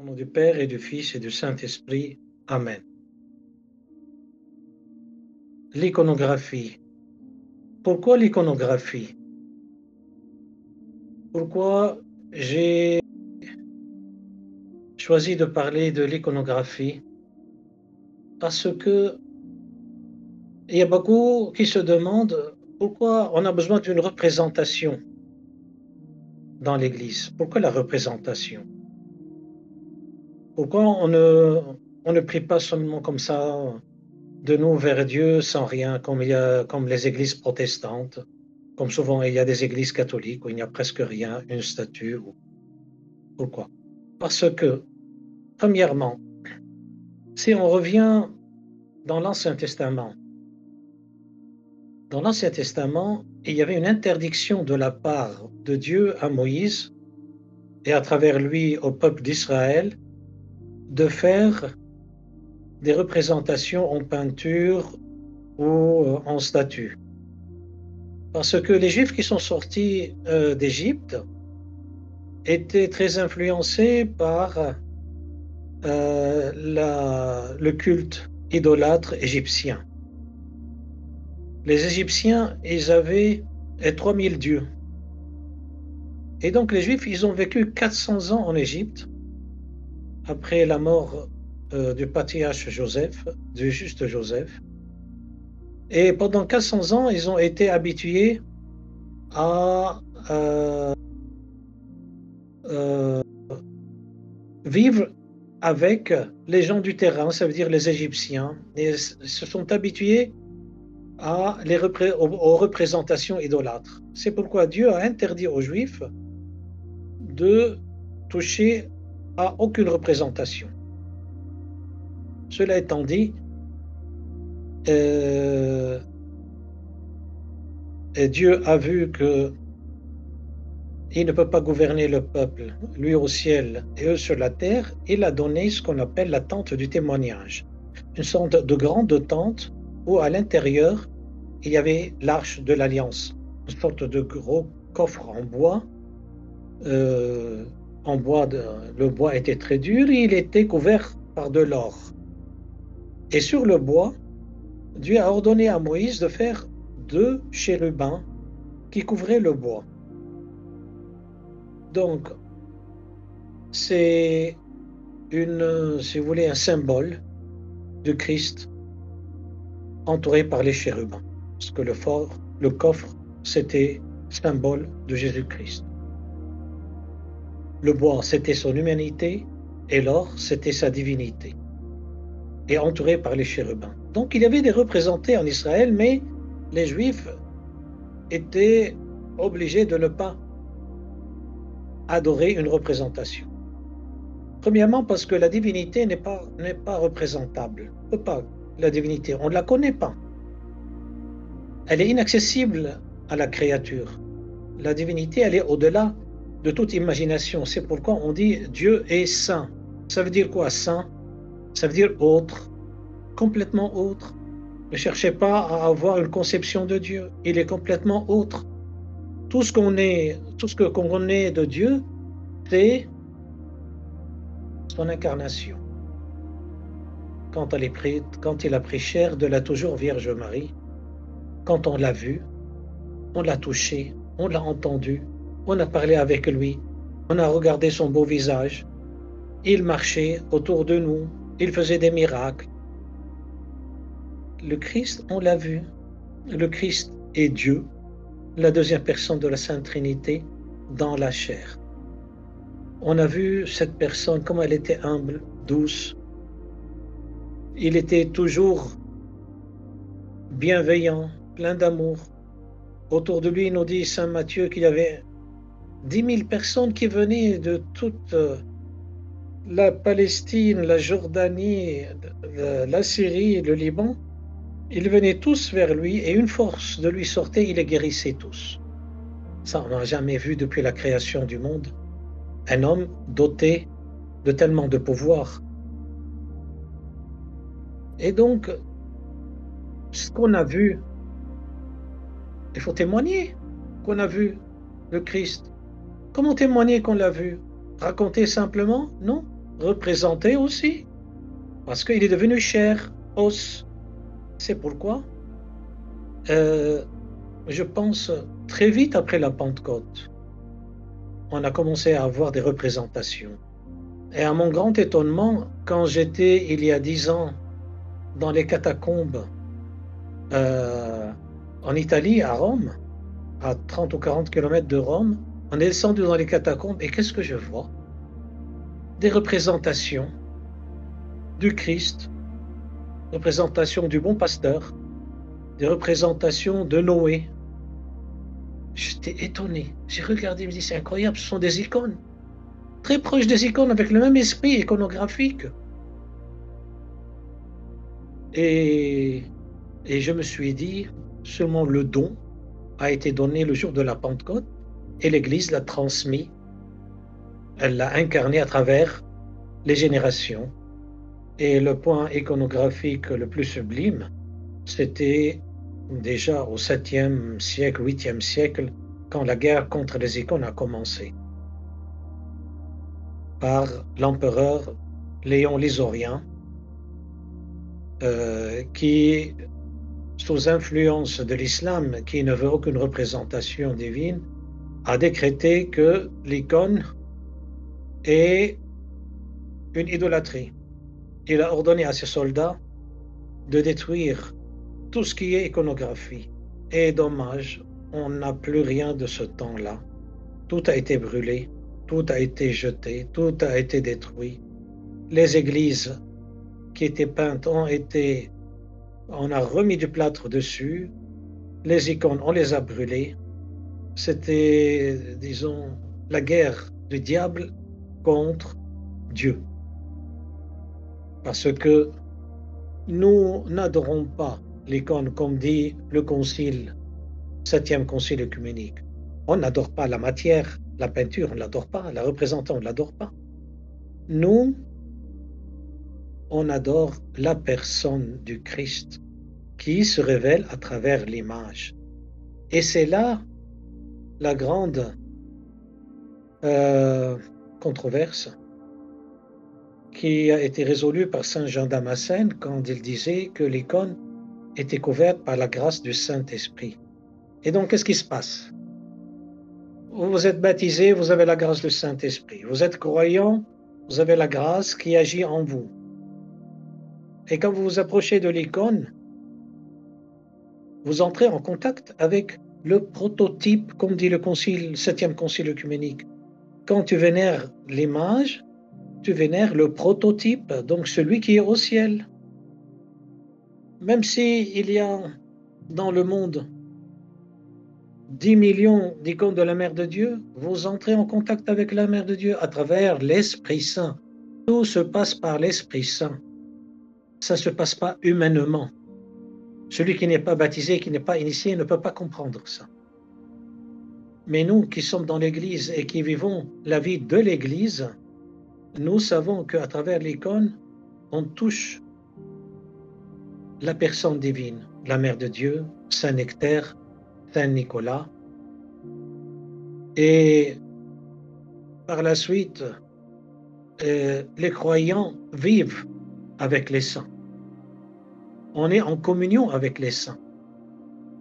Au nom du Père et du Fils et du Saint-Esprit. Amen. L'iconographie. Pourquoi l'iconographie? Pourquoi j'ai choisi de parler de l'iconographie? Parce que il y a beaucoup qui se demandent pourquoi on a besoin d'une représentation dans l'Église. Pourquoi la représentation? Pourquoi on ne prie pas seulement comme ça de nous vers Dieu sans rien, comme les églises protestantes, comme souvent il y a des églises catholiques où il n'y a presque rien, une statue. Pourquoi? Parce que, premièrement, si on revient dans l'Ancien Testament, il y avait une interdiction de la part de Dieu à Moïse et à travers lui au peuple d'Israël de faire des représentations en peinture ou en statue. Parce que les Juifs qui sont sortis d'Égypte étaient très influencés par le culte idolâtre égyptien. Les Égyptiens, ils avaient 3000 dieux. Et donc les Juifs, ils ont vécu 400 ans en Égypte, après la mort du patriarche Joseph, du juste Joseph. Et pendant 400 ans, ils ont été habitués à vivre avec les gens du terrain, ça veut dire les Égyptiens, et se sont habitués aux représentations idolâtres. C'est pourquoi Dieu a interdit aux Juifs de toucher à aucune représentation. Cela étant dit, Dieu a vu que il ne peut pas gouverner le peuple, lui au ciel et eux sur la terre. Il a donné ce qu'on appelle la tente du témoignage, une sorte de grande tente où à l'intérieur il y avait l'arche de l'alliance, une sorte de gros coffre en bois. Le bois était très dur et il était couvert par de l'or. Et sur le bois, Dieu a ordonné à Moïse de faire 2 chérubins qui couvraient le bois. Donc, c'est si vous voulez, un symbole de Christ entouré par les chérubins. Parce que le coffre, c'était symbole de Jésus-Christ. Le bois, c'était son humanité, et l'or, c'était sa divinité, et entouré par les chérubins. Donc il y avait des représentés en Israël, mais les Juifs étaient obligés de ne pas adorer une représentation. Premièrement, parce que la divinité n'est pas représentable. On ne peut pas, la divinité, on ne la connaît pas. Elle est inaccessible à la créature. La divinité, elle est au-delà de toute imagination. C'est pourquoi on dit Dieu est saint. Ça veut dire quoi, saint? Ça veut dire autre, complètement autre. Ne cherchez pas à avoir une conception de Dieu. Il est complètement autre. Tout ce qu'on connaît de Dieu, c'est son incarnation. Quand il a pris chair de la toujours Vierge Marie, quand on l'a vu, on l'a touché, on l'a entendu, on a parlé avec lui, on a regardé son beau visage, il marchait autour de nous, il faisait des miracles. Le Christ, on l'a vu. Le Christ est Dieu, la deuxième personne de la Sainte Trinité, dans la chair. On a vu cette personne, comme elle était humble, douce. Il était toujours bienveillant, plein d'amour. Autour de lui, il nous dit Saint Matthieu qu'il y avait 10 000 personnes qui venaient de toute la Palestine, la Jordanie, la Syrie, le Liban. Ils venaient tous vers lui et une force de lui sortait, il les guérissait tous. Ça, on n'a jamais vu depuis la création du monde un homme doté de tellement de pouvoir. Et donc, ce qu'on a vu, il faut témoigner qu'on a vu le Christ. Comment témoigner qu'on l'a vu? Raconter simplement? Non. représenté aussi, parce qu'il est devenu chair, os. C'est pourquoi, je pense, très vite après la Pentecôte, on a commencé à avoir des représentations. Et à mon grand étonnement, quand j'étais, il y a 10 ans, dans les catacombes en Italie, à Rome, à 30 ou 40 kilomètres de Rome, on est descendu dans les catacombes et qu'est-ce que je vois? Des représentations du Christ, représentations du bon pasteur, des représentations de Noé. J'étais étonné. J'ai regardé, je me dis, c'est incroyable, ce sont des icônes. Très proches des icônes, avec le même esprit iconographique. Et je me suis dit, seulement le don a été donné le jour de la Pentecôte et l'Église l'a transmis. Elle l'a incarné à travers les générations. Et le point iconographique le plus sublime, c'était déjà au 7e siècle, 8e siècle, quand la guerre contre les icônes a commencé, par l'empereur Léon l'Isorien, qui, sous influence de l'islam, qui ne veut aucune représentation divine, a décrété que l'icône est une idolâtrie. Il a ordonné à ses soldats de détruire tout ce qui est iconographie. Et dommage, on n'a plus rien de ce temps-là. Tout a été brûlé, tout a été jeté, tout a été détruit. Les églises qui étaient peintes on a remis du plâtre dessus. Les icônes, on les a brûlées. C'était, disons, la guerre du diable contre Dieu. Parce que nous n'adorons pas l'icône, comme dit le concile, 7e concile œcuménique. On n'adore pas la matière, la peinture, on ne l'adore pas, la représentant, on ne l'adore pas. Nous, on adore la personne du Christ qui se révèle à travers l'image. Et c'est là la grande controverse qui a été résolue par saint Jean Damascène quand il disait que l'icône était couverte par la grâce du Saint-Esprit. Et donc, qu'est-ce qui se passe? Vous êtes baptisé, vous avez la grâce du Saint-Esprit. Vous êtes croyant, vous avez la grâce qui agit en vous. Et quand vous vous approchez de l'icône, vous entrez en contact avec le prototype, comme dit le 7e concile œcuménique. Quand tu vénères l'image, tu vénères le prototype, donc celui qui est au ciel. Même s'il y a dans le monde 10 millions d'icônes de la Mère de Dieu, vous entrez en contact avec la Mère de Dieu à travers l'Esprit Saint. Tout se passe par l'Esprit Saint. Ça ne se passe pas humainement. Celui qui n'est pas baptisé, qui n'est pas initié, ne peut pas comprendre ça. Mais nous qui sommes dans l'Église et qui vivons la vie de l'Église, nous savons qu'à travers l'icône, on touche la personne divine, la Mère de Dieu, Saint Nectaire, Saint Nicolas. Et par la suite, les croyants vivent avec les saints. On est en communion avec les saints.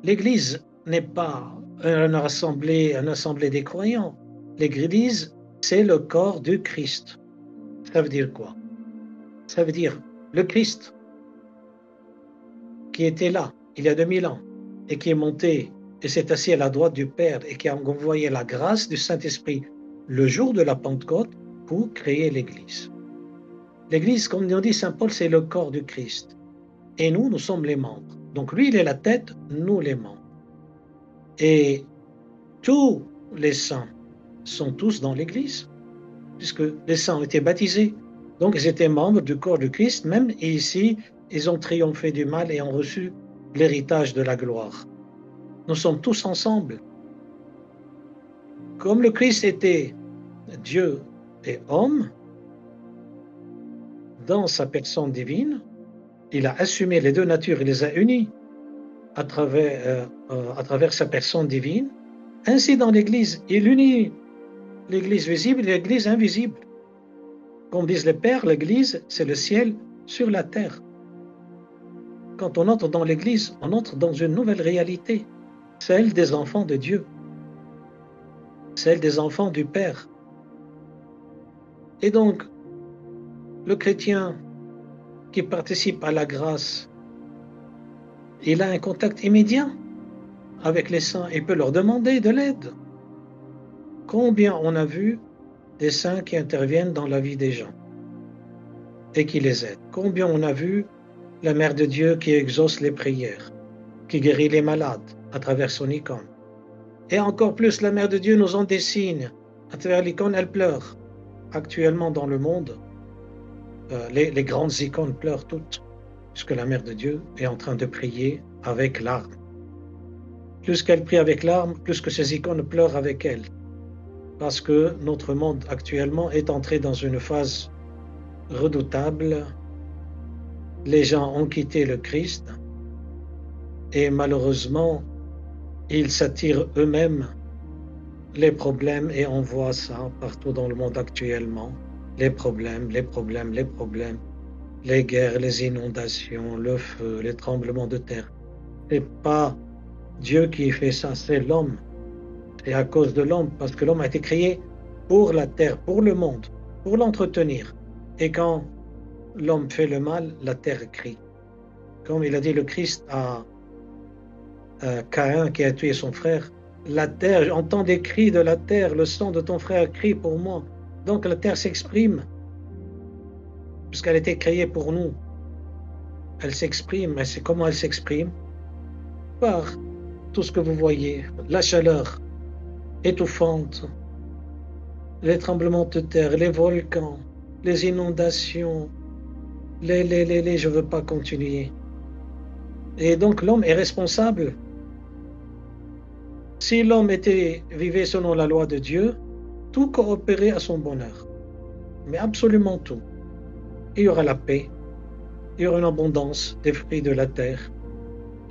L'Église n'est pas une assemblée des croyants. L'Église, c'est le corps du Christ. Ça veut dire quoi? Ça veut dire le Christ qui était là il y a 2000 ans et qui est monté et s'est assis à la droite du Père et qui a envoyé la grâce du Saint-Esprit le jour de la Pentecôte pour créer l'Église. L'Église, comme nous dit saint Paul, c'est le corps du Christ. Et nous sommes les membres. Donc lui, il est la tête, nous les membres. Et tous les saints sont tous dans l'Église, puisque les saints ont été baptisés. Donc ils étaient membres du corps du Christ, même ici, ils ont triomphé du mal et ont reçu l'héritage de la gloire. Nous sommes tous ensemble. Comme le Christ était Dieu et homme, dans sa personne divine, il a assumé les deux natures, il les a unies à travers sa personne divine. Ainsi, dans l'Église, il unit l'Église visible et l'Église invisible. Comme disent les pères, l'Église, c'est le ciel sur la terre. Quand on entre dans l'Église, on entre dans une nouvelle réalité, celle des enfants de Dieu, celle des enfants du Père. Et donc, le chrétien qui participe à la grâce, il a un contact immédiat avec les saints. Il peut leur demander de l'aide. Combien on a vu des saints qui interviennent dans la vie des gens et qui les aident? Combien on a vu la Mère de Dieu qui exauce les prières, qui guérit les malades à travers son icône? Et encore plus, la Mère de Dieu nous en dessine. À travers l'icône, elle pleure. Actuellement dans le monde, les grandes icônes pleurent toutes, puisque la Mère de Dieu est en train de prier avec larmes. Plus qu'elle prie avec larmes, plus que ces icônes pleurent avec elle. Parce que notre monde actuellement est entré dans une phase redoutable. Les gens ont quitté le Christ et malheureusement, ils s'attirent eux-mêmes les problèmes et on voit ça partout dans le monde actuellement. Les problèmes, les guerres, les inondations, le feu, les tremblements de terre. C'est pas Dieu qui fait ça, c'est l'homme. C'est à cause de l'homme, parce que l'homme a été créé pour la terre, pour le monde, pour l'entretenir. Et quand l'homme fait le mal, la terre crie. Comme il a dit le Christ à Caïn qui a tué son frère, la terre, j'entends des cris de la terre, le sang de ton frère crie pour moi. Donc la terre s'exprime, puisqu'elle a été créée pour nous. Elle s'exprime, et c'est comment elle s'exprime? Par tout ce que vous voyez, la chaleur étouffante, les tremblements de terre, les volcans, les inondations, je ne veux pas continuer. Et donc l'homme est responsable. Si l'homme vivait selon la loi de Dieu, tout coopérait à son bonheur. Mais absolument tout. Il y aura la paix, il y aura une abondance des fruits de la terre,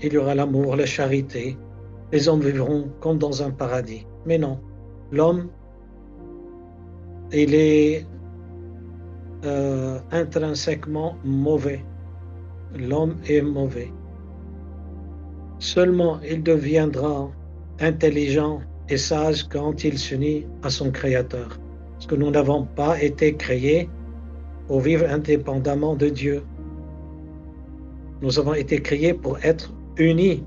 il y aura l'amour, la charité, les hommes vivront comme dans un paradis. Mais non, l'homme, il est intrinsèquement mauvais. L'homme est mauvais. Seulement, il deviendra intelligent et sage quand il s'unit à son Créateur. Parce que nous n'avons pas été créés pour vivre indépendamment de Dieu. Nous avons été créés pour être unis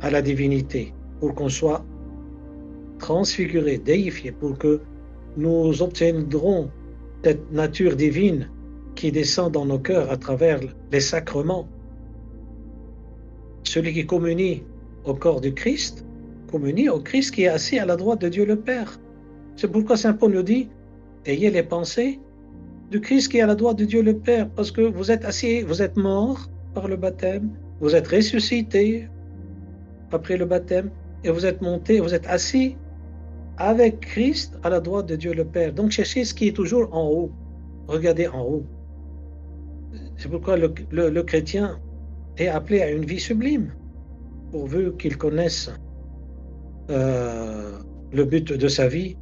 à la divinité, pour qu'on soit transfigurés, déifiés, pour que nous obtiendrons cette nature divine qui descend dans nos cœurs à travers les sacrements. Celui qui communie au corps du Christ, communie au Christ qui est assis à la droite de Dieu le Père. C'est pourquoi Saint Paul nous dit, ayez les pensées du Christ qui est à la droite de Dieu le Père, parce que vous êtes assis, vous êtes mort par le baptême, vous êtes ressuscité après le baptême, et vous êtes monté, vous êtes assis avec Christ à la droite de Dieu le Père. Donc cherchez ce qui est toujours en haut. Regardez en haut. C'est pourquoi le chrétien est appelé à une vie sublime, pourvu qu'il connaisse le but de sa vie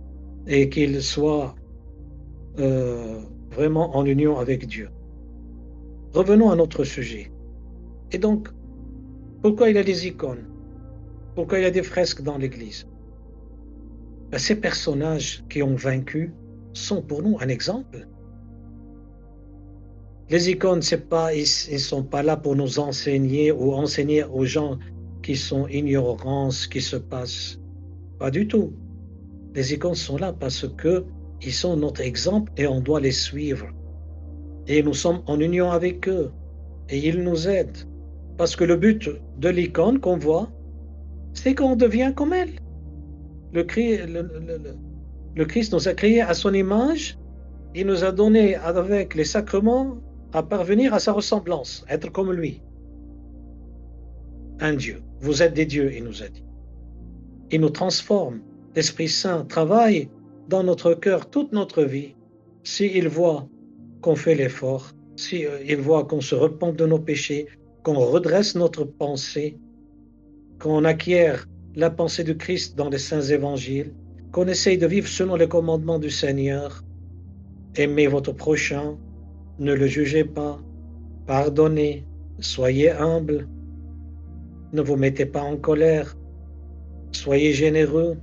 et qu'il soit vraiment en union avec Dieu. Revenons à notre sujet. Et donc, pourquoi il y a des icônes? Pourquoi il y a des fresques dans l'Église? Ces personnages qui ont vaincu sont pour nous un exemple. Les icônes, ils sont pas là pour nous enseigner ou enseigner aux gens qui sont ignorants ce qui se passe. Pas du tout. Les icônes sont là parce que ils sont notre exemple et on doit les suivre. Et nous sommes en union avec eux et ils nous aident. Parce que le but de l'icône qu'on voit, c'est qu'on devient comme elle. Le Christ nous a créés à son image, il nous a donné avec les sacrements à parvenir à sa ressemblance, être comme lui. Un Dieu. Vous êtes des dieux, il nous a dit. Il nous transforme. L'Esprit Saint travaille dans notre cœur toute notre vie. S'il voit qu'on fait l'effort, s'il voit qu'on se repent de nos péchés, qu'on redresse notre pensée, qu'on acquiert la pensée du Christ dans les saints évangiles, qu'on essaye de vivre selon les commandements du Seigneur aimez votre prochain, ne le jugez pas, pardonnez, soyez humble, ne vous mettez pas en colère, soyez généreux,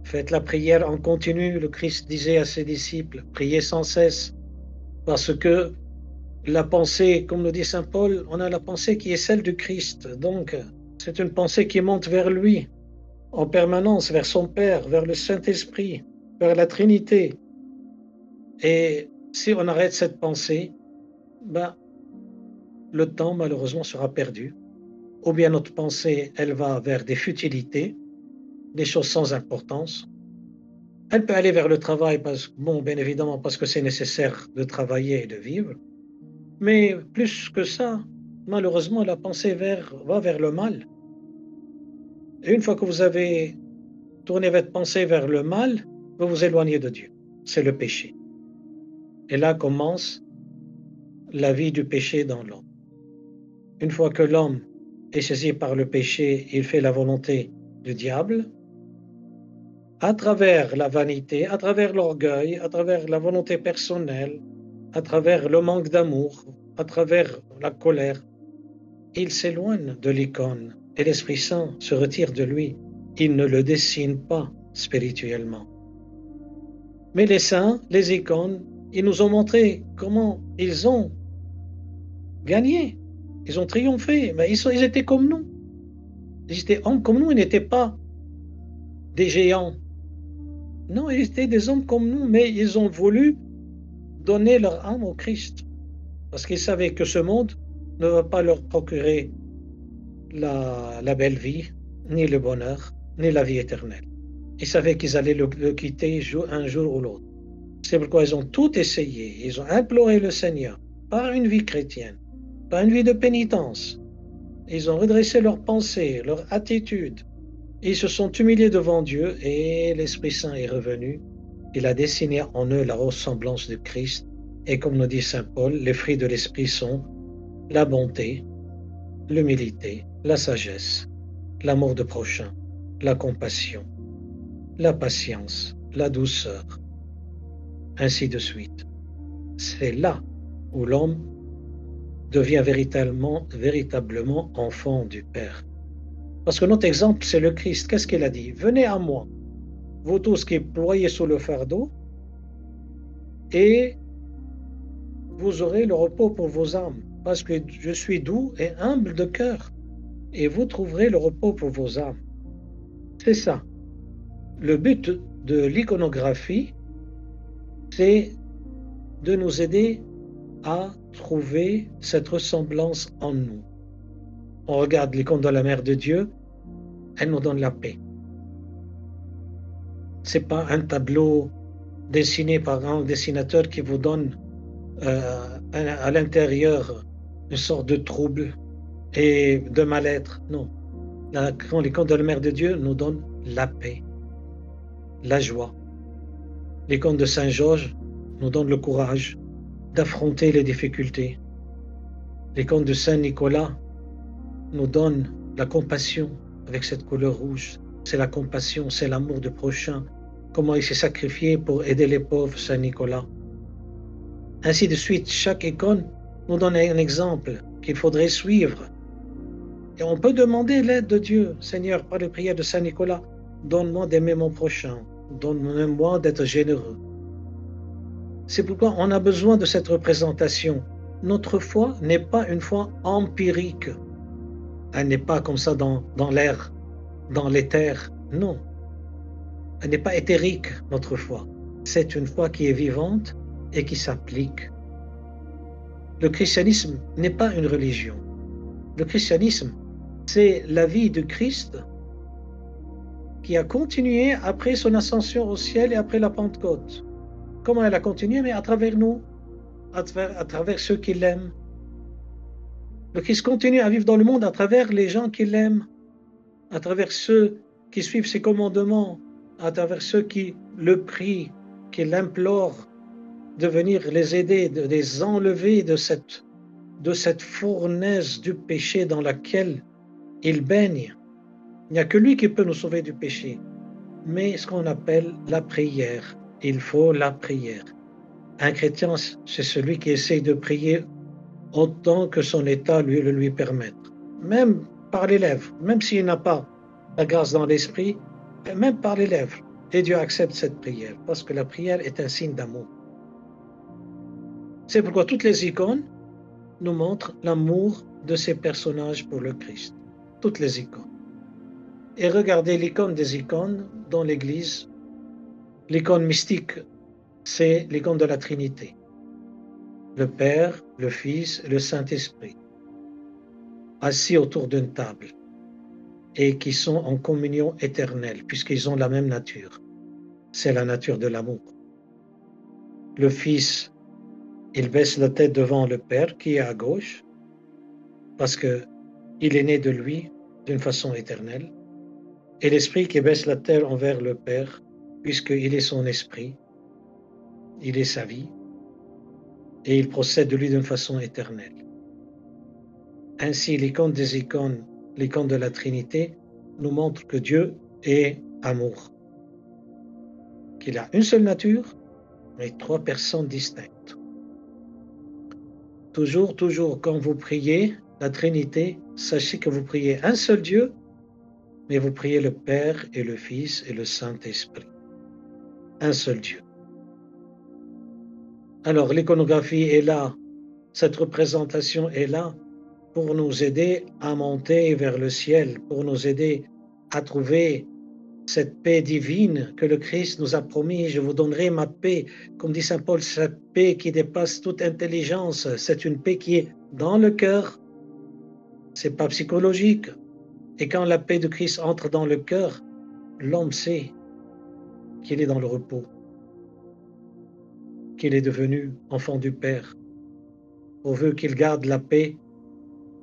faites la prière en continu. Le Christ disait à ses disciples, priez sans cesse, parce que la pensée, comme le dit saint Paul, on a la pensée qui est celle du Christ. Donc, c'est une pensée qui monte vers lui, en permanence, vers son Père, vers le Saint-Esprit, vers la Trinité. Et si on arrête cette pensée, ben, le temps, malheureusement, sera perdu. Ou bien notre pensée, elle va vers des futilités, des choses sans importance. Elle peut aller vers le travail, bien évidemment, parce que c'est nécessaire de travailler et de vivre. Mais plus que ça, malheureusement, la pensée va vers le mal. Et une fois que vous avez tourné votre pensée vers le mal, vous vous éloignez de Dieu. C'est le péché. Et là commence la vie du péché dans l'homme. Une fois que l'homme est saisi par le péché, il fait la volonté du diable, à travers la vanité, à travers l'orgueil, à travers la volonté personnelle, à travers le manque d'amour, à travers la colère, il s'éloigne de l'icône et l'Esprit Saint se retire de lui. Il ne le dessine pas spirituellement. Mais les saints, les icônes, ils nous ont montré comment ils ont gagné. Ils ont triomphé. Mais ils étaient comme nous. Ils étaient hommes comme nous. Ils n'étaient pas des géants. Non, ils étaient des hommes comme nous, mais ils ont voulu donner leur âme au Christ. Parce qu'ils savaient que ce monde ne va pas leur procurer la belle vie, ni le bonheur, ni la vie éternelle. Ils savaient qu'ils allaient le quitter un jour ou l'autre. C'est pourquoi ils ont tout essayé. Ils ont imploré le Seigneur par une vie chrétienne, par une vie de pénitence. Ils ont redressé leurs pensées, leur attitude. Ils se sont humiliés devant Dieu et l'Esprit Saint est revenu. Il a dessiné en eux la ressemblance de Christ. Et comme nous dit saint Paul, les fruits de l'Esprit sont la bonté, l'humilité, la sagesse, l'amour de prochain, la compassion, la patience, la douceur, ainsi de suite. C'est là où l'homme devient véritablement enfant du Père. Parce que notre exemple, c'est le Christ. Qu'est-ce qu'il a dit? Venez à moi, vous tous qui ployez sous le fardeau, et vous aurez le repos pour vos âmes, parce que je suis doux et humble de cœur, et vous trouverez le repos pour vos âmes. C'est ça. Le but de l'iconographie, c'est de nous aider à trouver cette ressemblance en nous. On regarde l'icône de la Mère de Dieu, elle nous donne la paix. C'est pas un tableau dessiné par un dessinateur qui vous donne à l'intérieur une sorte de trouble et de mal-être. Non. L'icône de la Mère de Dieu nous donne la paix, la joie. L'icône de Saint Georges nous donne le courage d'affronter les difficultés. L'icône de Saint Nicolas nous donne la compassion avec cette couleur rouge. C'est la compassion, c'est l'amour du prochain. Comment il s'est sacrifié pour aider les pauvres, Saint Nicolas. Ainsi de suite, chaque icône nous donne un exemple qu'il faudrait suivre. Et on peut demander l'aide de Dieu. Seigneur, par les prières de Saint Nicolas, donne-moi d'aimer mon prochain. Donne-moi d'être généreux. C'est pourquoi on a besoin de cette représentation. Notre foi n'est pas une foi empirique. Elle n'est pas comme ça dans l'air, dans l'éther. Non. Elle n'est pas éthérique, notre foi. C'est une foi qui est vivante et qui s'applique. Le christianisme n'est pas une religion. Le christianisme, c'est la vie de Christ qui a continué après son ascension au ciel et après la Pentecôte. Comment elle a continué? Mais à travers nous, à travers ceux qui l'aiment. Le Christ continue à vivre dans le monde à travers les gens qui l'aiment, à travers ceux qui suivent ses commandements, à travers ceux qui le prient, qui l'implorent de venir les aider, de les enlever de cette fournaise du péché dans laquelle ils baignent. Il n'y a que lui qui peut nous sauver du péché. Mais ce qu'on appelle la prière il faut la prière. Un chrétien, c'est celui qui essaye de prier autant que son état le lui permette. Même par les lèvres, même s'il n'a pas la grâce dans l'esprit, même par les lèvres. Et Dieu accepte cette prière, parce que la prière est un signe d'amour. C'est pourquoi toutes les icônes nous montrent l'amour de ces personnages pour le Christ. Toutes les icônes. Et regardez l'icône des icônes dans l'Église. L'icône mystique, c'est l'icône de la Trinité. Le Père, le Fils et le Saint-Esprit, assis autour d'une table et qui sont en communion éternelle, puisqu'ils ont la même nature. C'est la nature de l'amour. Le Fils, il baisse la tête devant le Père qui est à gauche, parce qu'il est né de lui d'une façon éternelle. Et l'Esprit qui baisse la tête envers le Père, puisqu'il est son esprit, il est sa vie, et il procède de lui d'une façon éternelle. Ainsi, l'icône des icônes, l'icône de la Trinité, nous montre que Dieu est amour, qu'il a une seule nature, mais trois personnes distinctes. Toujours, quand vous priez la Trinité, sachez que vous priez un seul Dieu, mais vous priez le Père et le Fils et le Saint-Esprit. Un seul Dieu. Alors, l'iconographie est là, cette représentation est là pour nous aider à monter vers le ciel, pour nous aider à trouver cette paix divine que le Christ nous a promis. Je vous donnerai ma paix, comme dit saint Paul, cette paix qui dépasse toute intelligence. C'est une paix qui est dans le cœur, c'est pas psychologique. Et quand la paix de Christ entre dans le cœur, l'homme sait qu'il est dans le repos, qu'il est devenu enfant du Père, pourvu qu'il garde la paix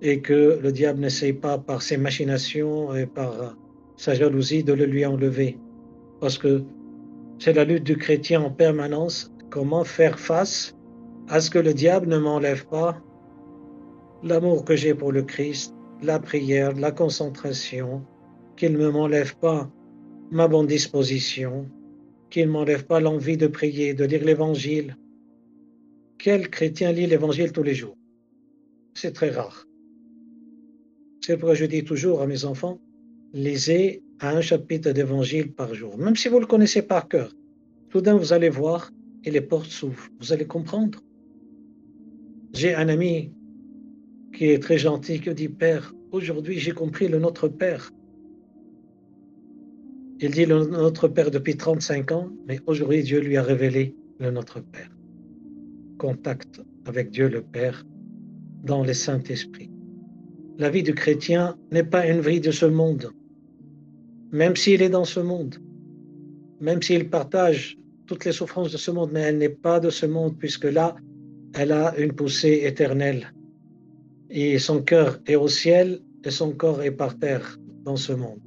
et que le diable n'essaye pas par ses machinations et par sa jalousie de le lui enlever. Parce que c'est la lutte du chrétien en permanence, comment faire face à ce que le diable ne m'enlève pas l'amour que j'ai pour le Christ, la prière, la concentration, qu'il ne m'enlève pas ma bonne disposition, qu'il ne m'enlève pas l'envie de prier, de lire l'Évangile. Quel chrétien lit l'Évangile tous les jours? C'est très rare. C'est pourquoi je dis toujours à mes enfants, lisez un chapitre d'Évangile par jour, même si vous le connaissez par cœur. Soudain, vous allez voir et les portes s'ouvrent. Vous allez comprendre. J'ai un ami qui est très gentil, qui dit, Père, aujourd'hui j'ai compris le Notre Père. Il dit le Notre Père depuis 35 ans, mais aujourd'hui Dieu lui a révélé le Notre Père. Contact avec Dieu le Père dans le Saint-Esprit. La vie du chrétien n'est pas une vie de ce monde, même s'il est dans ce monde, même s'il partage toutes les souffrances de ce monde, mais elle n'est pas de ce monde, puisque là, elle a une poussée éternelle. Et son cœur est au ciel et son corps est par terre dans ce monde.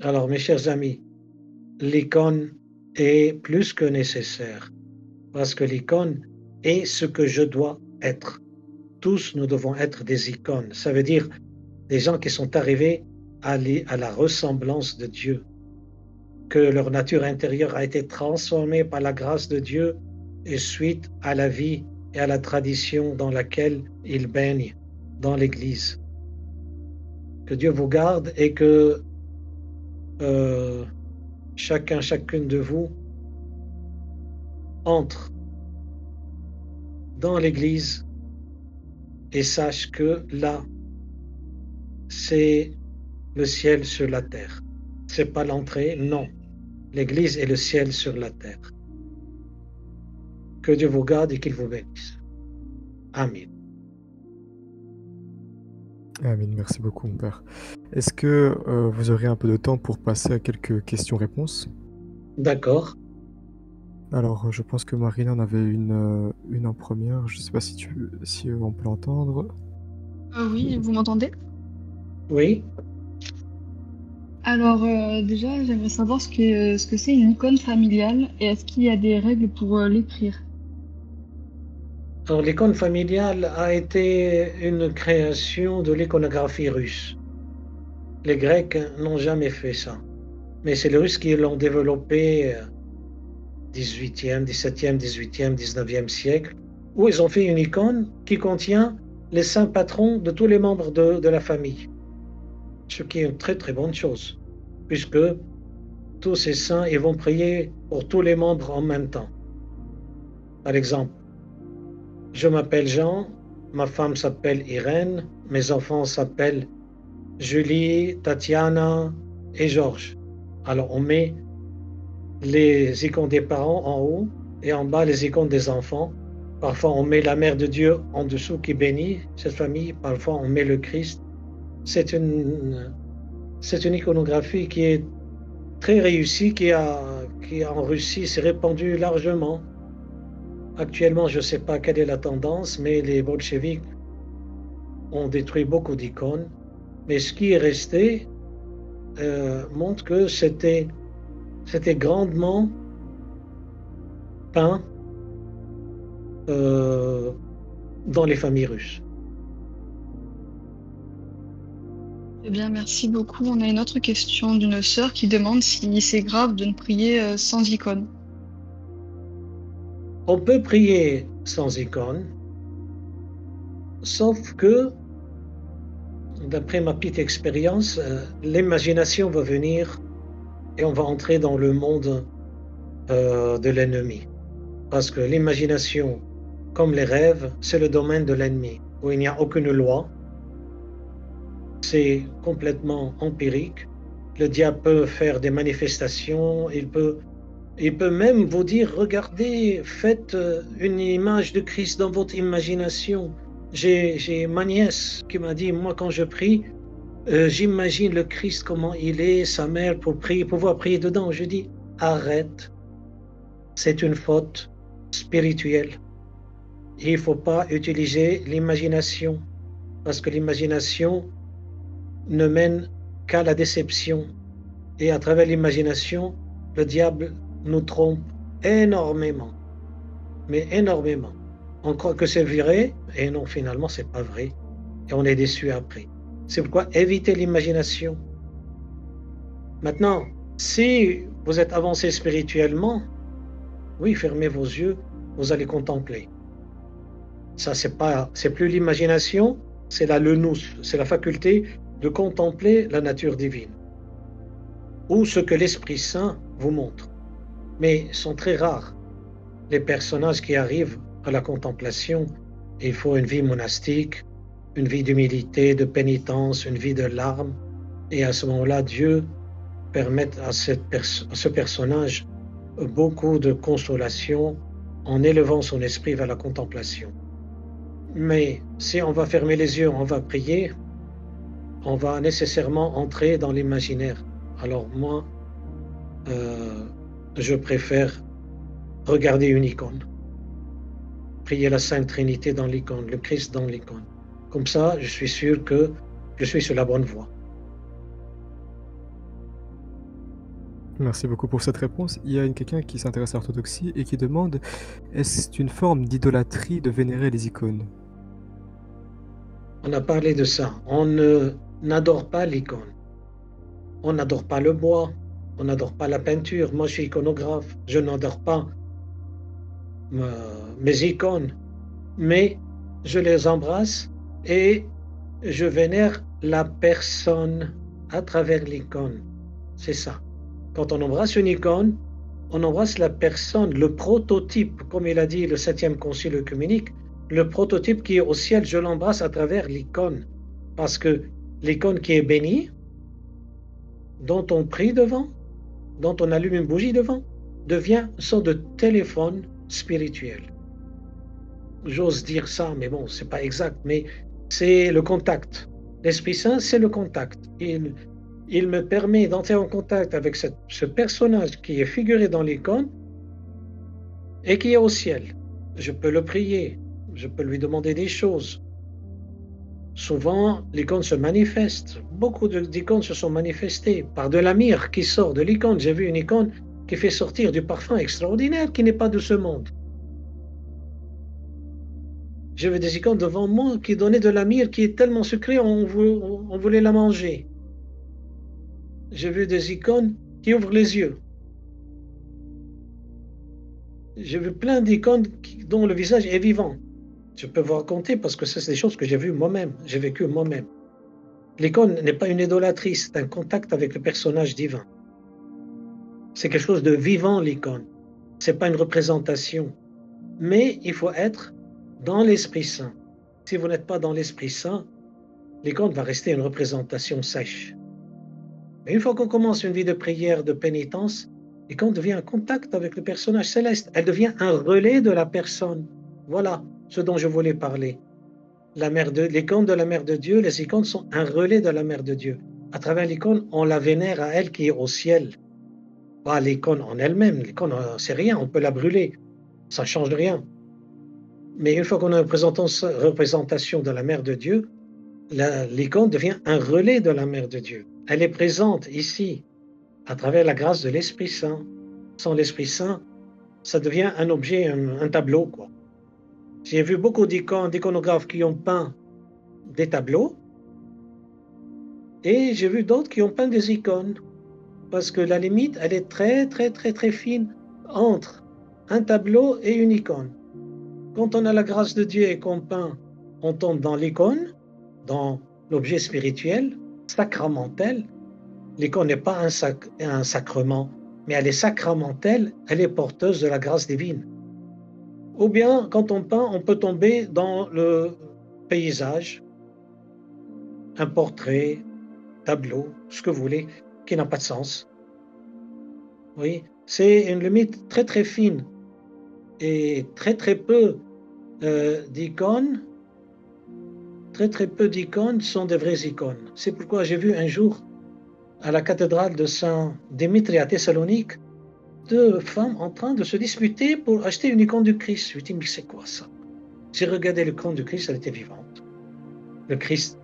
Alors, mes chers amis, l'icône est plus que nécessaire, parce que l'icône est ce que je dois être. Tous, nous devons être des icônes. Ça veut dire des gens qui sont arrivés à la ressemblance de Dieu, que leur nature intérieure a été transformée par la grâce de Dieu et suite à la vie et à la tradition dans laquelle ils baignent dans l'Église. Que Dieu vous garde et que chacune de vous entre dans l'Église et sache que là, c'est le ciel sur la terre. C'est pas l'entrée, non. L'Église est le ciel sur la terre. Que Dieu vous garde et qu'il vous bénisse. Amen. Amen, merci beaucoup mon père. Est-ce que vous aurez un peu de temps pour passer à quelques questions-réponses? D'accord. Alors, je pense que Marina en avait une en première. Je ne sais pas si on peut l'entendre. Oui, vous m'entendez? Oui. Alors, déjà, j'aimerais savoir ce que c'est une icône familiale et est-ce qu'il y a des règles pour l'écrire? Alors, l'icône familiale a été une création de l'iconographie russe. Les Grecs n'ont jamais fait ça, mais c'est les Russes qui l'ont développé 18e, 17e, 18e, 19e siècle, où ils ont fait une icône qui contient les saints patrons de tous les membres de la famille. Ce qui est une très très bonne chose, puisque tous ces saints, ils vont prier pour tous les membres en même temps. Par exemple, je m'appelle Jean, ma femme s'appelle Irène, mes enfants s'appellent Julie, Tatiana et Georges. Alors on met les icônes des parents en haut et en bas les icônes des enfants. Parfois on met la Mère de Dieu en dessous qui bénit cette famille, parfois on met le Christ. C'est une iconographie qui est très réussie, qui en Russie s'est répandue largement. Actuellement, je ne sais pas quelle est la tendance, mais les bolcheviks ont détruit beaucoup d'icônes. Mais ce qui est resté montre que c'était grandement peint dans les familles russes. Eh bien, merci beaucoup. On a une autre question d'une sœur qui demande si c'est grave de ne prier sans icône. On peut prier sans icône, sauf que, d'après ma petite expérience, l'imagination va venir et on va entrer dans le monde de l'ennemi. Parce que l'imagination, comme les rêves, c'est le domaine de l'ennemi, où il n'y a aucune loi. C'est complètement empirique. Le diable peut faire des manifestations, il peut même vous dire, regardez, faites une image de Christ dans votre imagination. J'ai ma nièce qui m'a dit, moi quand je prie, j'imagine le Christ comment il est, sa mère pour prier, pouvoir prier dedans. Je dis, arrête, c'est une faute spirituelle. Il ne faut pas utiliser l'imagination, parce que l'imagination ne mène qu'à la déception. Et à travers l'imagination, le diable nous trompe énormément, mais énormément. On croit que c'est vrai, et non, finalement, c'est pas vrai. Et on est déçu après. C'est pourquoi évitez l'imagination. Maintenant, si vous êtes avancé spirituellement, oui, fermez vos yeux, vous allez contempler. Ça, c'est plus l'imagination, c'est la lenous, c'est la faculté de contempler la nature divine, ou ce que l'Esprit Saint vous montre. Mais sont très rares les personnages qui arrivent à la contemplation. Il faut une vie monastique, une vie d'humilité, de pénitence, une vie de larmes. Et à ce moment-là, Dieu permet à ce personnage beaucoup de consolation en élevant son esprit vers la contemplation. Mais si on va fermer les yeux, on va prier, on va nécessairement entrer dans l'imaginaire. Alors moi, je préfère regarder une icône, prier la Sainte Trinité dans l'icône, le Christ dans l'icône. Comme ça, je suis sûr que je suis sur la bonne voie. Merci beaucoup pour cette réponse. Il y a quelqu'un qui s'intéresse à l'orthodoxie et qui demande, est-ce une forme d'idolâtrie de vénérer les icônes? On a parlé de ça. On n'adore pas l'icône. On n'adore pas le bois. On n'adore pas la peinture. Moi, je suis iconographe. Je n'adore pas mes icônes. Mais je les embrasse et je vénère la personne à travers l'icône. C'est ça. Quand on embrasse une icône, on embrasse la personne, le prototype, comme il a dit le 7e concile œcuménique, le prototype qui est au ciel, je l'embrasse à travers l'icône. Parce que l'icône qui est bénie, dont on prie devant, dont on allume une bougie devant, devient une sorte de téléphone spirituel. J'ose dire ça, mais bon, c'est pas exact, mais c'est le contact. L'Esprit Saint, c'est le contact. Il me permet d'entrer en contact avec ce personnage qui est figuré dans l'icône et qui est au ciel. Je peux le prier, je peux lui demander des choses. Souvent, l'icône se manifeste. Beaucoup d'icônes se sont manifestées par de la myrrhe qui sort de l'icône. J'ai vu une icône qui fait sortir du parfum extraordinaire qui n'est pas de ce monde. J'ai vu des icônes devant moi qui donnaient de la myrrhe qui est tellement sucrée, on voulait la manger. J'ai vu des icônes qui ouvrent les yeux. J'ai vu plein d'icônes dont le visage est vivant. Je peux vous raconter parce que ça, c'est des choses que j'ai vues moi-même, j'ai vécu moi-même. L'icône n'est pas une idolâtrie, c'est un contact avec le personnage divin. C'est quelque chose de vivant, l'icône. C'est pas une représentation. Mais il faut être dans l'Esprit Saint. Si vous n'êtes pas dans l'Esprit Saint, l'icône va rester une représentation sèche. Mais une fois qu'on commence une vie de prière, de pénitence, l'icône devient un contact avec le personnage céleste. Elle devient un relais de la personne. Voilà ce dont je voulais parler. L'icône de la Mère de Dieu, les icônes sont un relais de la Mère de Dieu. À travers l'icône, on la vénère à elle qui est au ciel. Pas l'icône en elle-même. L'icône, c'est rien, on peut la brûler. Ça ne change rien. Mais une fois qu'on a une représentation de la Mère de Dieu, l'icône devient un relais de la Mère de Dieu. Elle est présente ici, à travers la grâce de l'Esprit Saint. Sans l'Esprit Saint, ça devient un objet, un tableau, quoi. J'ai vu beaucoup d'iconographes qui ont peint des tableaux, et j'ai vu d'autres qui ont peint des icônes, parce que la limite, elle est très, très, très, très fine entre un tableau et une icône. Quand on a la grâce de Dieu et qu'on peint, on tombe dans l'icône, dans l'objet spirituel, sacramentel. L'icône n'est pas un sacrement, mais elle est sacramentelle, elle est porteuse de la grâce divine. Ou bien, quand on peint, on peut tomber dans le paysage, un portrait, tableau, ce que vous voulez, qui n'a pas de sens. Oui, c'est une limite très très fine et très très peu d'icônes sont des vraies icônes. C'est pourquoi j'ai vu un jour à la cathédrale de Saint-Dimitri à Thessalonique 2 femmes en train de se disputer pour acheter une icône du Christ. Je me dis, mais c'est quoi ça? J'ai regardé l'icône du Christ, elle était vivante. Le Christ,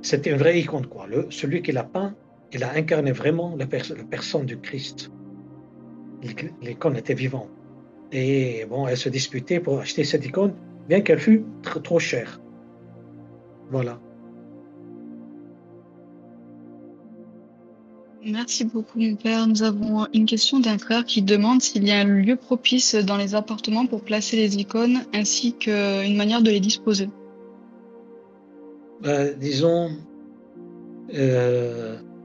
c'était une vraie icône, quoi. Celui qui l'a peint, il a incarné vraiment la personne du Christ. L'icône était vivante. Et bon, elle se disputait pour acheter cette icône, bien qu'elle fût trop chère. Voilà. Merci beaucoup, mon père. Nous avons une question d'un frère qui demande s'il y a un lieu propice dans les appartements pour placer les icônes, ainsi qu'une manière de les disposer. Disons,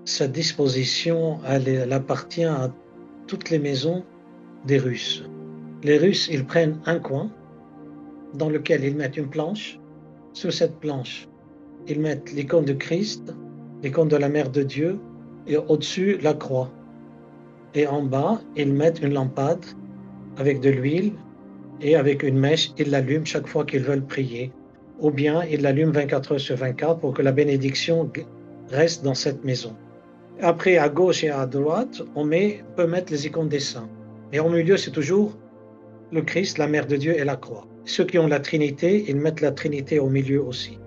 sa disposition, elle appartient à toutes les maisons des Russes. Les Russes, ils prennent un coin dans lequel ils mettent une planche. Sur cette planche, ils mettent l'icône de Christ, l'icône de la Mère de Dieu, et au-dessus, la croix. Et en bas, ils mettent une lampade avec de l'huile et avec une mèche, ils l'allument chaque fois qu'ils veulent prier. Ou bien, ils l'allument 24 heures sur 24 pour que la bénédiction reste dans cette maison. Après, à gauche et à droite, on peut mettre les icônes des saints. Et au milieu, c'est toujours le Christ, la Mère de Dieu et la croix. Ceux qui ont la Trinité, ils mettent la Trinité au milieu aussi.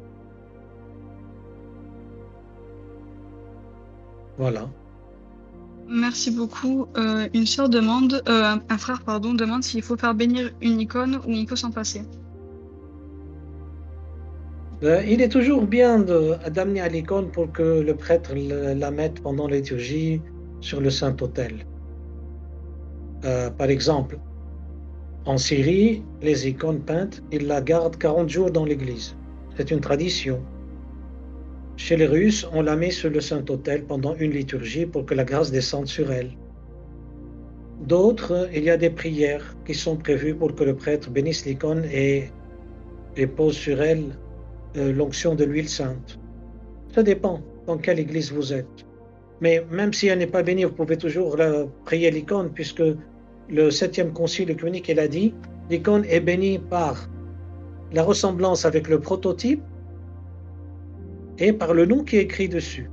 Voilà. Merci beaucoup. Une sœur demande, un frère, pardon, demande s'il faut faire bénir une icône ou on peut s'en passer. Il est toujours bien d'amener à l'icône pour que le prêtre la mette pendant la liturgie sur le Saint-Autel. Par exemple, en Syrie, les icônes peintes, ils la gardent 40 jours dans l'église. C'est une tradition. Chez les Russes, on la met sur le Saint-Autel pendant une liturgie pour que la grâce descende sur elle. D'autres, il y a des prières qui sont prévues pour que le prêtre bénisse l'icône et pose sur elle l'onction de l'huile sainte. Ça dépend dans quelle église vous êtes. Mais même si elle n'est pas bénie, vous pouvez toujours prier l'icône, puisque le 7e concile œcuménique, il a dit, l'icône est bénie par la ressemblance avec le prototype et par le nom qui est écrit dessus.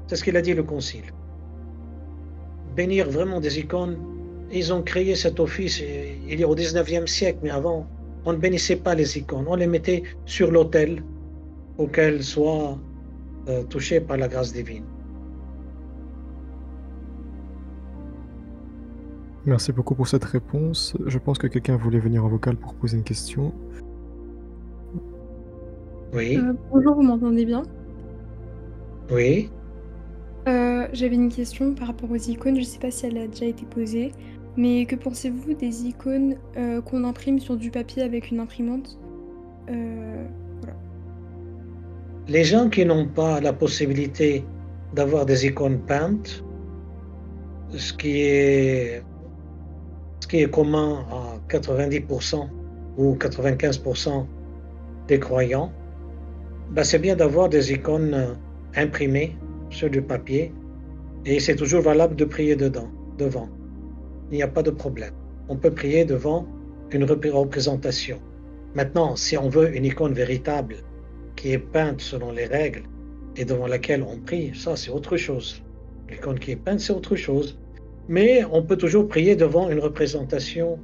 C'est ce qu'il a dit le concile. Bénir vraiment des icônes, ils ont créé cet office il y a au 19e siècle, mais avant, on ne bénissait pas les icônes, on les mettait sur l'autel pour qu'elles soient touchées par la grâce divine. Merci beaucoup pour cette réponse. Je pense que quelqu'un voulait venir en vocal pour poser une question. Oui. Bonjour, vous m'entendez bien? Oui. J'avais une question par rapport aux icônes, je ne sais pas si elle a déjà été posée. Mais que pensez-vous des icônes qu'on imprime sur du papier avec une imprimante? Voilà. Les gens qui n'ont pas la possibilité d'avoir des icônes peintes, ce qui est, ce qui est commun à 90% ou 95% des croyants, ben c'est bien d'avoir des icônes imprimées sur du papier et c'est toujours valable de prier devant. Il n'y a pas de problème. On peut prier devant une représentation. Maintenant, si on veut une icône véritable qui est peinte selon les règles et devant laquelle on prie, ça c'est autre chose. L'icône qui est peinte, c'est autre chose. Mais on peut toujours prier devant une représentation,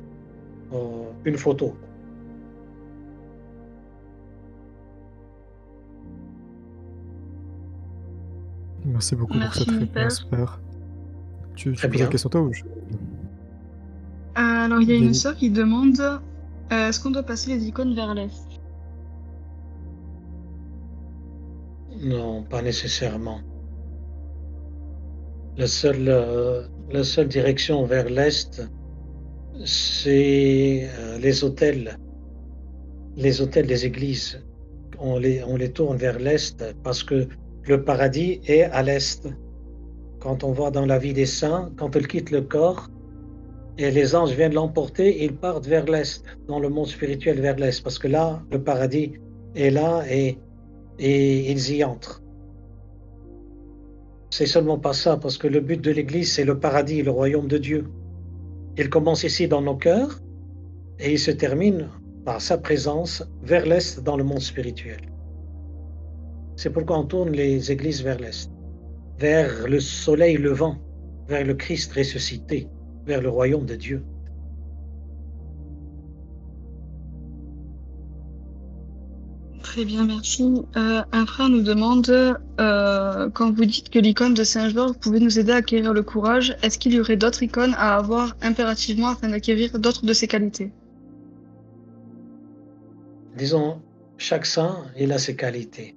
une photo. Merci beaucoup pour Merci, cette mon réponse, frère. Tu Très poses la bien. question toi ou je... Alors, il y a une Yannick. sœur qui demande est-ce qu'on doit passer les icônes vers l'est? Non, pas nécessairement. La seule direction vers l'est, c'est les hôtels, les églises. On les tourne vers l'est parce que le paradis est à l'est. Quand on voit dans la vie des saints, quand ils quittent le corps et les anges viennent l'emporter, ils partent vers l'est, dans le monde spirituel vers l'est, parce que là, le paradis est là et ils y entrent. C'est seulement pas ça, parce que le but de l'Église, c'est le paradis, le royaume de Dieu. Il commence ici dans nos cœurs et il se termine par sa présence vers l'est dans le monde spirituel. C'est pourquoi on tourne les églises vers l'est, vers le soleil levant, vers le Christ ressuscité, vers le royaume de Dieu. Très bien, merci. Un frère nous demande quand vous dites que l'icône de Saint-Georges pouvait nous aider à acquérir le courage, est-ce qu'il y aurait d'autres icônes à avoir impérativement afin d'acquérir d'autres de ses qualités? Disons, chaque saint, il a ses qualités.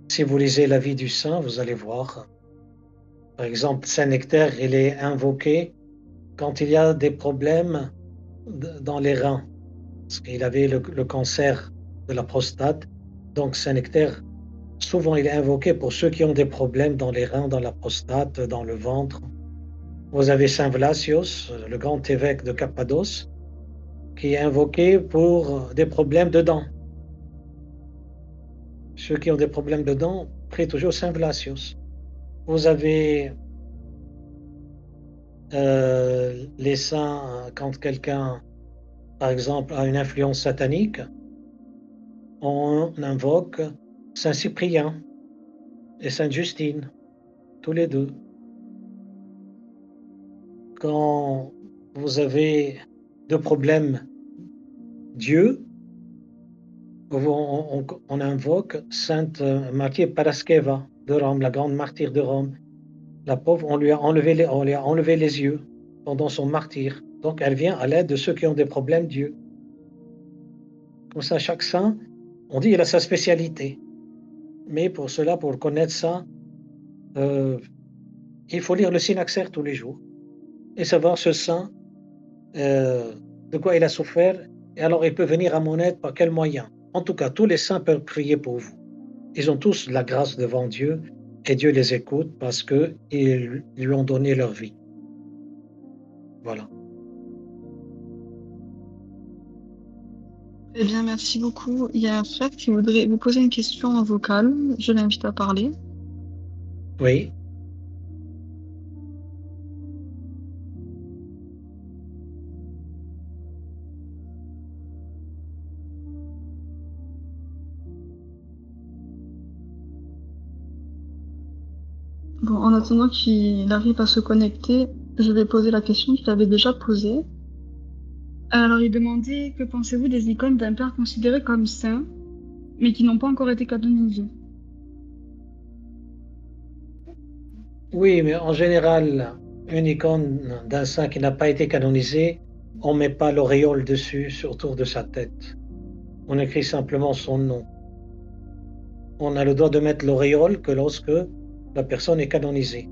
Si vous lisez la vie du saint, vous allez voir. Par exemple, Saint Nectaire, il est invoqué quand il y a des problèmes dans les reins, parce qu'il avait le cancer de la prostate. Donc Saint Nectaire, souvent il est invoqué pour ceux qui ont des problèmes dans les reins, dans la prostate, dans le ventre. Vous avez Saint Vlasios, le grand évêque de Cappadoce, qui est invoqué pour des problèmes de dents. Ceux qui ont des problèmes de dents prient toujours Saint Vlasios. Vous avez les saints, quand quelqu'un, par exemple, a une influence satanique, on invoque Saint Cyprien et Sainte Justine, tous les deux. Quand vous avez deux problèmes, Dieu, on invoque Sainte Martyre Paraskeva de Rome, la grande martyre de Rome. La pauvre, on lui a enlevé les yeux pendant son martyre. Donc elle vient à l'aide de ceux qui ont des problèmes Dieu. Comme ça, chaque saint, on dit il a sa spécialité. Mais pour cela, pour connaître ça, il faut lire le Synaxaire tous les jours et savoir ce saint, de quoi il a souffert, et alors il peut venir à mon aide par quel moyen. En tout cas, tous les saints peuvent prier pour vous. Ils ont tous la grâce devant Dieu et Dieu les écoute parce qu'ils lui ont donné leur vie. Voilà. Eh bien, merci beaucoup. Il y a un frère qui voudrait vous poser une question en vocal. Je l'invite à parler. Oui. Bon, en attendant qu'il arrive à se connecter, je vais poser la question qu'il avait déjà posée. Alors, il demandait que pensez-vous des icônes d'un père considéré comme saint, mais qui n'ont pas encore été canonisées? Oui, mais en général, une icône d'un saint qui n'a pas été canonisé, on ne met pas l'auréole dessus, autour de sa tête. On écrit simplement son nom. On a le droit de mettre l'auréole que lorsque la personne est canonisée.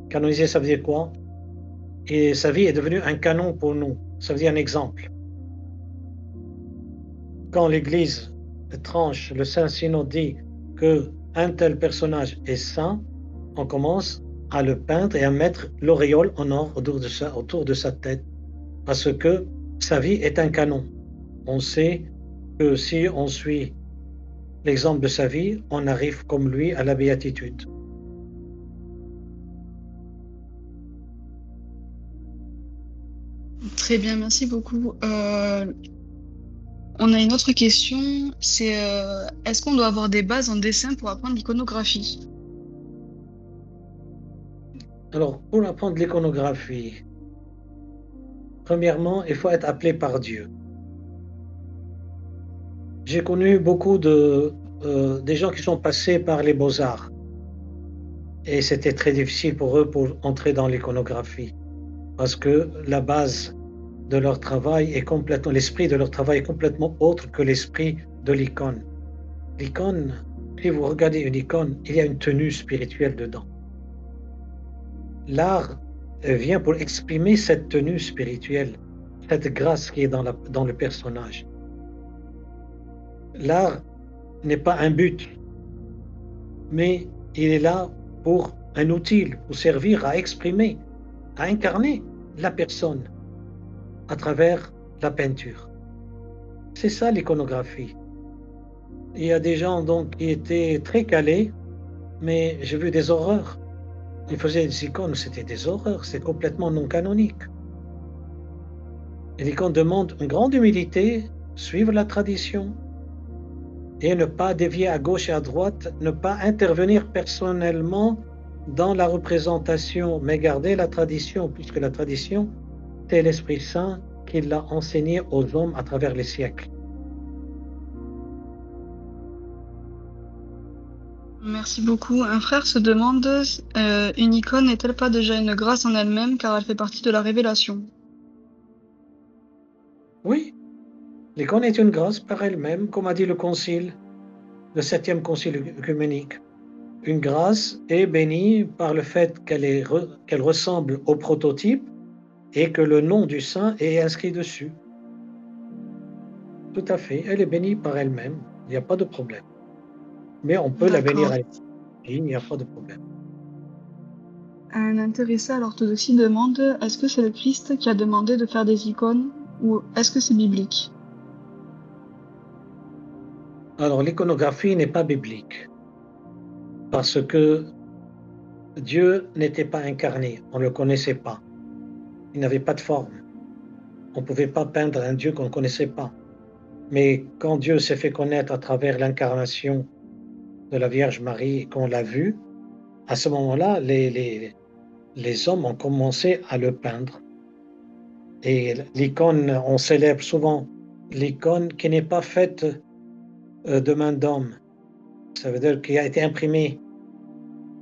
Canonisé, ça veut dire quoi? et sa vie est devenue un canon pour nous. Ça veut dire un exemple. Quand l'Église tranche, le Saint-Synode dit qu'un tel personnage est saint, on commence à le peindre et à mettre l'auréole en or autour de sa tête, parce que sa vie est un canon. On sait que si on suit l'exemple de sa vie, on arrive comme lui à la béatitude. Très bien, merci beaucoup. On a une autre question, c'est est-ce qu'on doit avoir des bases en dessin pour apprendre l'iconographie? Alors, pour apprendre l'iconographie, premièrement, il faut être appelé par Dieu. J'ai connu beaucoup des gens qui sont passés par les beaux-arts et c'était très difficile pour eux pour entrer dans l'iconographie parce que la base de leur travail est complètement, l'esprit de leur travail est complètement autre que l'esprit de l'icône. L'icône, si vous regardez une icône, il y a une tenue spirituelle dedans. L'art vient pour exprimer cette tenue spirituelle, cette grâce qui est dans le personnage. L'art n'est pas un but, mais il est là pour un outil, pour servir à exprimer, à incarner la personne à travers la peinture. C'est ça l'iconographie. Il y a des gens donc qui étaient très calés, mais j'ai vu des horreurs. Ils faisaient des icônes, c'était des horreurs, c'est complètement non canonique. Et l'icône demande une grande humilité, suivre la tradition et ne pas dévier à gauche et à droite, ne pas intervenir personnellement dans la représentation, mais garder la tradition, puisque la tradition, c'est l'Esprit Saint qui l'a enseigné aux hommes à travers les siècles. Merci beaucoup. Un frère se demande une icône n'est-elle pas déjà une grâce en elle-même car elle fait partie de la révélation? Oui, l'icône est une grâce par elle-même, comme a dit le concile, le 7e concile œcuménique. Une grâce est bénie par le fait qu'elle ressemble au prototype et que le nom du saint est inscrit dessus. Tout à fait, elle est bénie par elle-même, il n'y a pas de problème. Mais on peut la bénir à elle, il n'y a pas de problème. Un intéressé à l'orthodoxie demande est-ce que c'est le Christ qui a demandé de faire des icônes ou est-ce que c'est biblique? Alors l'iconographie n'est pas biblique parce que Dieu n'était pas incarné, on ne le connaissait pas. Il n'avait pas de forme. On ne pouvait pas peindre un Dieu qu'on ne connaissait pas. Mais quand Dieu s'est fait connaître à travers l'incarnation de la Vierge Marie et qu'on l'a vu, à ce moment-là, les hommes ont commencé à le peindre. Et l'icône, on célèbre souvent l'icône qui n'est pas faite de main d'homme. Ça veut dire qu'il a été imprimé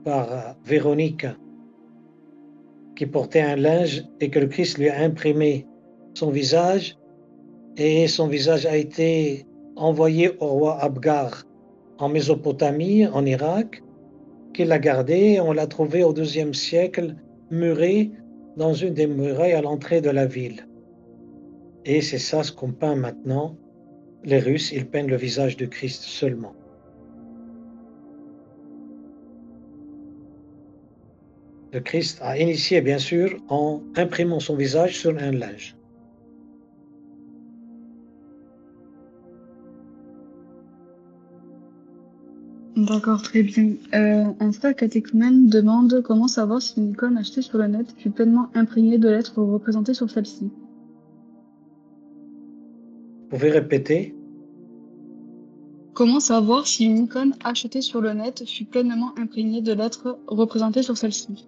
par Véronique, qui portait un linge et que le Christ lui a imprimé son visage, et son visage a été envoyé au roi Abgar en Mésopotamie, en Irak, qui l'a gardé et on l'a trouvé au IIe siècle muré dans une des murailles à l'entrée de la ville. Et c'est ça ce qu'on peint maintenant. Les Russes, ils peignent le visage de Christ seulement. Le Christ a initié, bien sûr, en imprimant son visage sur un linge. D'accord, très bien. Un frère catéchumène demande comment savoir si une icône achetée sur le net fut pleinement imprégnée de lettres représentées sur celle-ci. Vous pouvez répéter? Comment savoir si une icône achetée sur le net fut pleinement imprégnée de lettres représentées sur celle-ci?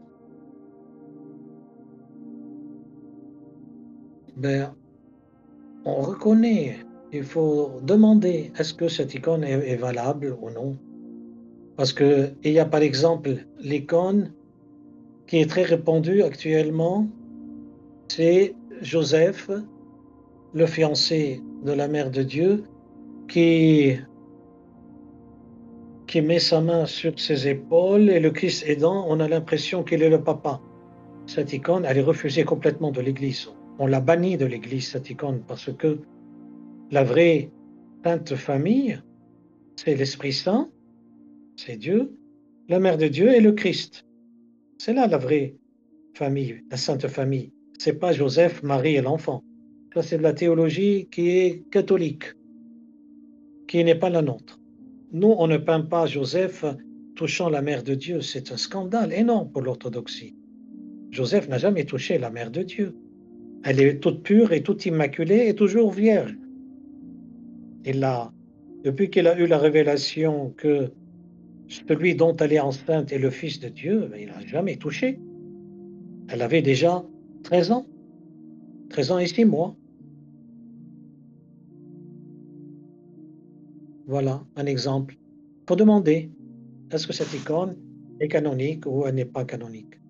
Ben, on reconnaît, il faut demander est-ce que cette icône est valable ou non. Parce qu'il y a par exemple l'icône qui est très répandue actuellement, c'est Joseph, le fiancé de la Mère de Dieu, qui met sa main sur ses épaules et le Christ aidant, on a l'impression qu'il est le papa. cette icône, elle est refusée complètement de l'Église. On l'a bannie de l'Église, cette icône, parce que la vraie Sainte Famille, c'est l'Esprit Saint, c'est Dieu, la Mère de Dieu et le Christ. C'est là la vraie famille, la Sainte Famille. C'est pas Joseph, Marie et l'enfant. Ça, c'est de la théologie qui est catholique, qui n'est pas la nôtre. Nous, on ne peint pas Joseph touchant la Mère de Dieu. C'est un scandale énorme pour l'orthodoxie. Joseph n'a jamais touché la Mère de Dieu. Elle est toute pure et toute immaculée et toujours vierge. Depuis qu'il a eu la révélation que celui dont elle est enceinte est le Fils de Dieu, il n'a jamais touché. Elle avait déjà 13 ans. 13 ans et 6 mois. Voilà un exemple. Il faut demander, est-ce que cette icône est canonique ou elle n'est pas canonique?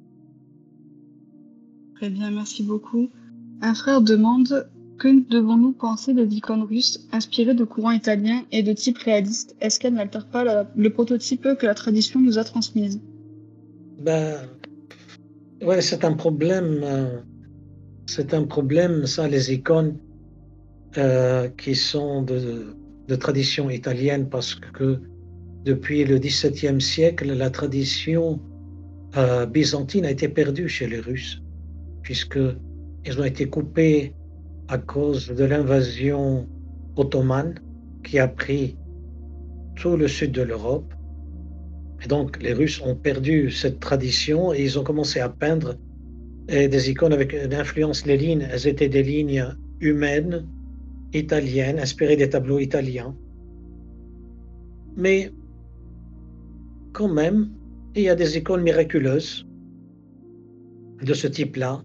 Très bien, merci beaucoup. Un frère demande que devons-nous penser des icônes russes inspirées de courants italiens et de type réaliste? Est-ce qu'elles n'altèrent pas le prototype que la tradition nous a transmis? Ouais, c'est un problème. Ça, les icônes qui sont de tradition italienne, parce que depuis le XVIIe siècle, la tradition byzantine a été perdue chez les Russes, puisqu'ils ont été coupés à cause de l'invasion ottomane qui a pris tout le sud de l'Europe. Et donc, les Russes ont perdu cette tradition et ils ont commencé à peindre des icônes avec une influence. Les lignes, elles étaient des lignes humaines, italiennes, inspirées des tableaux italiens. Mais quand même, il y a des icônes miraculeuses de ce type-là.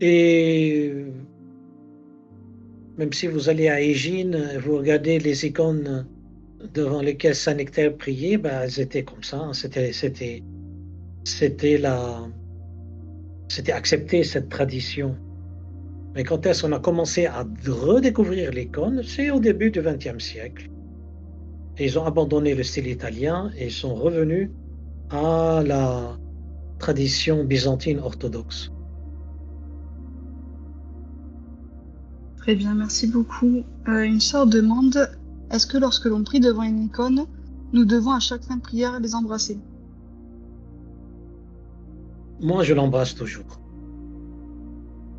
Et même si vous allez à Égine, vous regardez les icônes devant lesquelles Saint-Nectaire priait, elles étaient comme ça. C'était accepté, cette tradition. Mais quand est-ce qu'on a commencé à redécouvrir l'icône? C'est au début du XXe siècle. Et ils ont abandonné le style italien et ils sont revenus à la tradition byzantine orthodoxe. Très bien, merci beaucoup. Une sœur demande, est-ce que lorsque l'on prie devant une icône, nous devons à chaque fin de prière les embrasser? Moi, je l'embrasse toujours.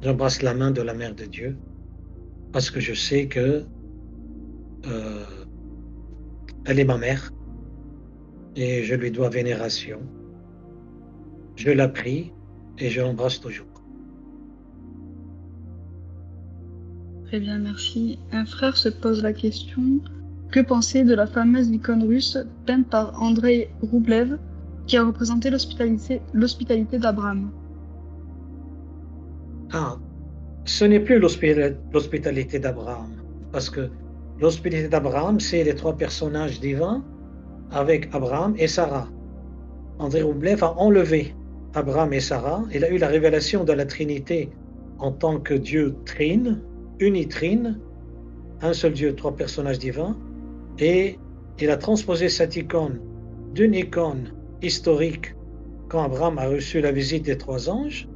J'embrasse la main de la Mère de Dieu parce que je sais que elle est ma mère et je lui dois vénération. Je la prie et je l'embrasse toujours. Très bien, merci. Un frère se pose la question, que penser de la fameuse icône russe peinte par Andrei Roublev qui a représenté l'hospitalité d'Abraham? Ce n'est plus l'hospitalité d'Abraham, parce que l'hospitalité d'Abraham, c'est les 3 personnages divins avec Abraham et Sarah. Andrei Roublev a enlevé Abraham et Sarah. Il a eu la révélation de la Trinité en tant que Dieu trine, unitrine, un seul Dieu, 3 personnages divins, et il a transposé cette icône d'une icône historique quand Abraham a reçu la visite des 3 anges.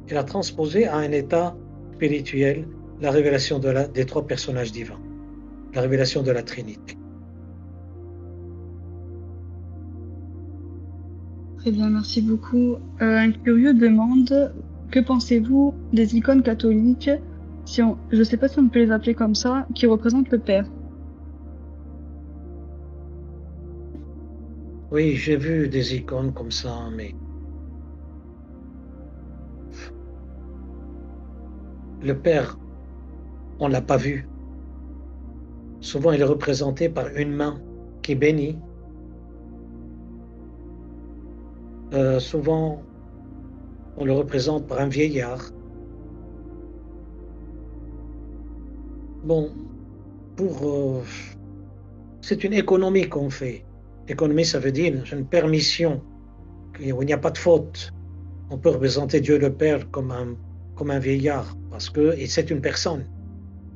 Il a transposé à un état spirituel la révélation des 3 personnages divins, la révélation de la Trinité. Très bien, merci beaucoup. Un curieux demande, que pensez-vous des icônes catholiques, je ne sais pas si on peut les appeler comme ça, qui représentent le Père? Oui, j'ai vu des icônes comme ça, mais le Père, on ne l'a pas vu. Souvent, il est représenté par une main qui bénit. Souvent, on le représente par un vieillard. Bon, c'est une économie qu'on fait. Économie, ça veut dire une permission, où il n'y a pas de faute. On peut représenter Dieu le Père comme un vieillard, parce que c'est une personne.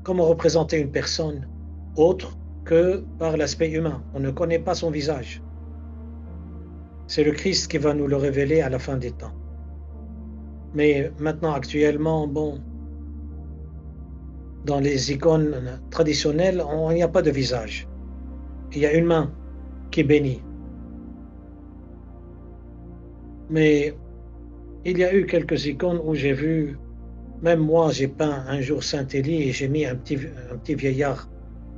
Comment représenter une personne autre que par l'aspect humain? On ne connaît pas son visage. C'est le Christ qui va nous le révéler à la fin des temps. Mais maintenant, actuellement, bon, dans les icônes traditionnelles, il n'y a pas de visage. Il y a une main qui bénit. Mais il y a eu quelques icônes où j'ai vu, même moi, j'ai peint un jour Saint-Élie et j'ai mis un petit vieillard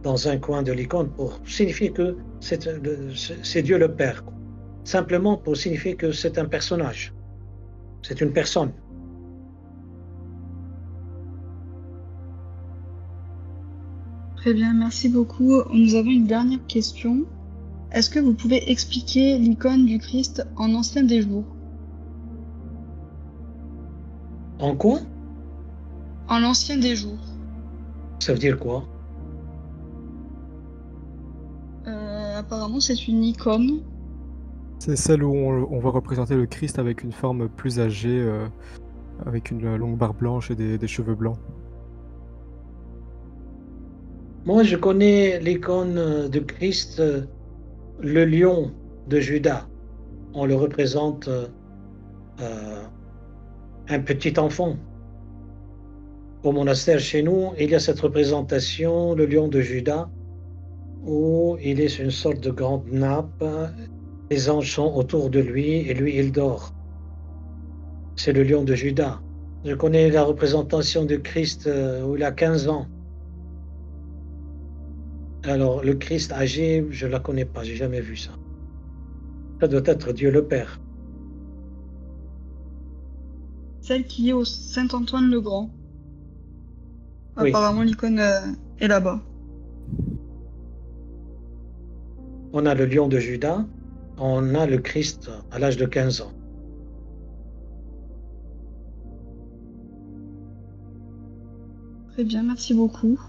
dans un coin de l'icône pour signifier que c'est Dieu le Père. Simplement pour signifier que c'est un personnage, c'est une personne. Très bien, merci beaucoup. Nous avons une dernière question. Est-ce que vous pouvez expliquer l'icône du Christ en Ancien des Jours? En quoi? En l'Ancien des Jours. Ça veut dire quoi? Apparemment, c'est une icône. C'est celle où on va représenter le Christ avec une forme plus âgée, avec une longue barbe blanche et des cheveux blancs. Moi, je connais l'icône de Christ, le lion de Juda. On le représente un petit enfant. Au monastère chez nous, il y a cette représentation, le lion de Juda, où il est sur une sorte de grande nappe. Les anges sont autour de lui et lui, il dort. C'est le lion de Juda. Je connais la représentation de Christ où il a 15 ans. Alors, le Christ âgé, je ne la connais pas, j'ai jamais vu ça. Ça doit être Dieu le Père. Celle qui est au Saint-Antoine-le-Grand. Oui. Apparemment, l'icône est là-bas. On a le lion de Juda, on a le Christ à l'âge de 15 ans. Très bien, merci beaucoup.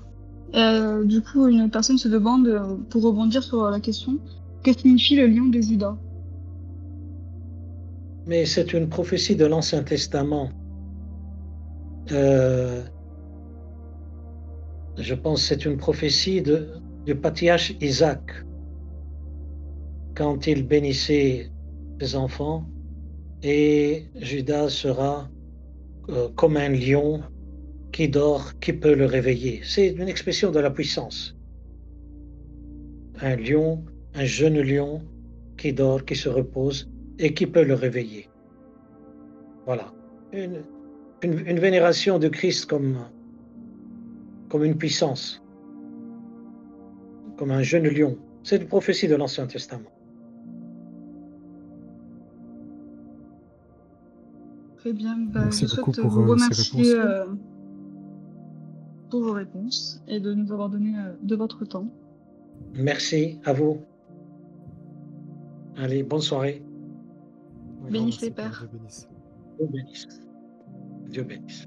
Du coup, une personne se demande, pour rebondir sur la question, que signifie le lion de Juda? Mais c'est une prophétie de l'Ancien Testament. Je pense que c'est une prophétie du patriarche Isaac. Quand il bénissait ses enfants, et Judas sera comme un lion qui dort, qui peut le réveiller. C'est une expression de la puissance. Un lion, un jeune lion qui dort, qui se repose et qui peut le réveiller. Voilà. Une vénération de Christ comme une puissance, comme un jeune lion. C'est une prophétie de l'Ancien Testament. Très bien, Merci je beaucoup souhaite pour vous ces remercier réponses. pour vos réponses et de nous avoir donné de votre temps. Merci à vous. Allez, bonne soirée. Un grand Bénisse merci, les pères. Dieu bénisse. Dieu bénisse. Dieu bénisse.